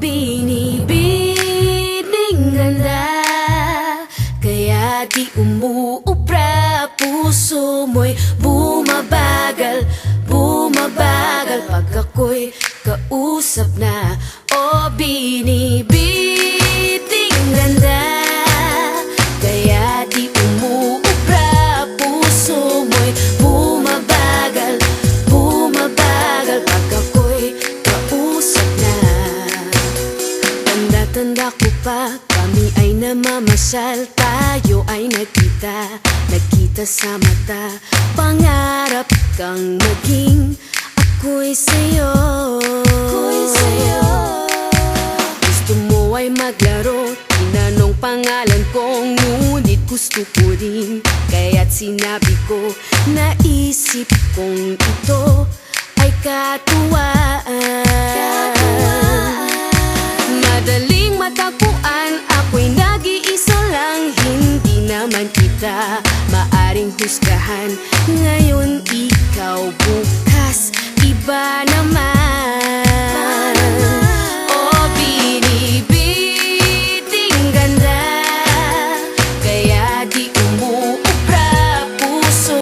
binibining ganda, kaya di umuubra. Puso mo'y bumabagal, bumabagal pag ako'y kausap na. O binibining ganda, kaya di umuubra. Puso mo'y bumabagal, bumabagal pag ako'y kausap na. Tanda-tanda ko pa, kami ay namamasyal. Tayo ay nagkita sa mata. Pangarap kang maging ako'y sa'yo. Gusto mo ay maglaro, tinanong pangalan ko, ngunit gusto ko rin. Kaya't sinabi ko, naisip kong ito ay katuwaan. Madaling matagpuan, ako'y nag-iisa lang. Hindi naman kita maaring husgahan.